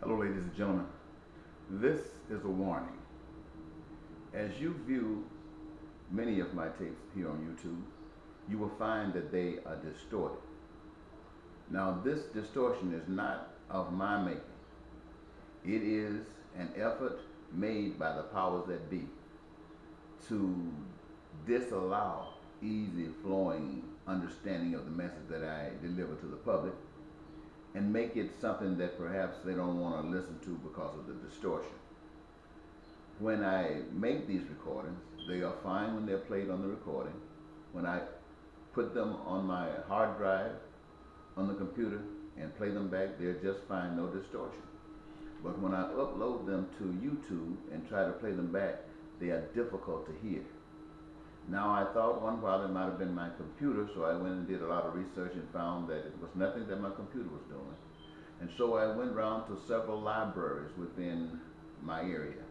Hello, ladies and gentlemen. This is a warning. As you view many of my tapes here on YouTube, you will find that they are distorted. Now, this distortion is not of my making. It is an effort made by the powers that be to disallow easy flowing understanding of the message that I deliver to the public and make it something that perhaps they don't want to listen to because of the distortion. When I make these recordings, they are fine when they're played on the recording. When I put them on my hard drive on the computer and play them back, they're just fine, no distortion. But when I upload them to YouTube and try to play them back, they are difficult to hear. Now, I thought one while it might have been my computer, so I went and did a lot of research and found that it was nothing that my computer was doing. And so I went around to several libraries within my area,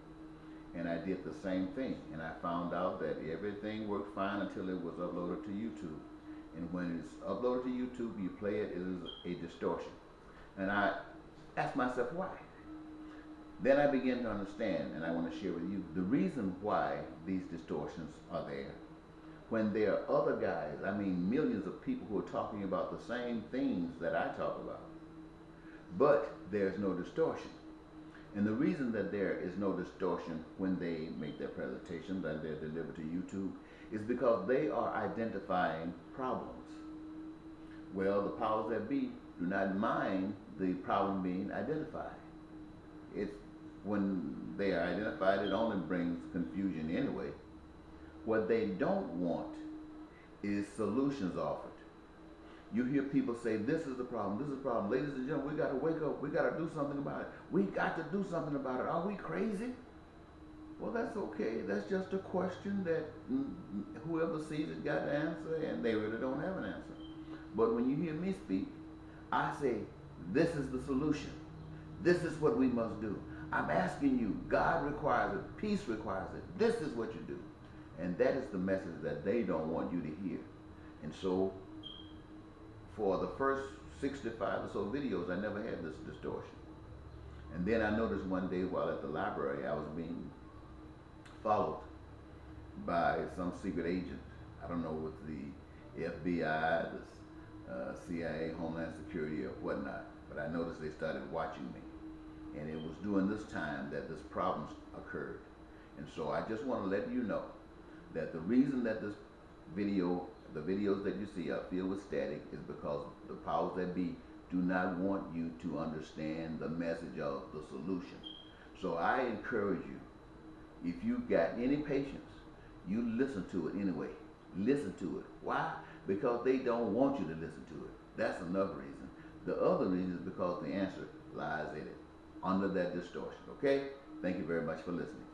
and I did the same thing. And I found out that everything worked fine until it was uploaded to YouTube. And when it's uploaded to YouTube, you play it, it is a distortion. And I asked myself, why? Then I began to understand, and I want to share with you the reason why these distortions are there. When there are other guys, I mean millions of people who are talking about the same things that I talk about, but there's no distortion. And the reason that there is no distortion when they make their presentations and they're delivered to YouTube is because they are identifying problems. Well, the powers that be do not mind the problem being identified. It's when they are identified, it only brings confusion anyway. What they don't want is solutions offered. You hear people say, this is the problem, this is the problem. Ladies and gentlemen, we got to wake up, we got to do something about it. We got to do something about it. Are we crazy? Well, that's okay. That's just a question that whoever sees it got to answer, and they really don't have an answer. But when you hear me speak, I say, this is the solution. This is what we must do. I'm asking you, God requires it, peace requires it. This is what you do. And that is the message that they don't want you to hear. And so, for the first 65 or so videos, I never had this distortion. And then I noticed one day while at the library, I was being followed by some secret agent. I don't know, with the FBI, the CIA, Homeland Security, or whatnot. But I noticed they started watching me. And it was during this time that this problem occurred. And so I just want to let you know that the reason that this video, the videos that you see are filled with static, is because the powers that be do not want you to understand the message of the solution. So I encourage you, if you got any patience, you listen to it anyway. Listen to it. Why? Because they don't want you to listen to it. That's enough reason. The other reason is because the answer lies in it, under that distortion. Okay? Thank you very much for listening.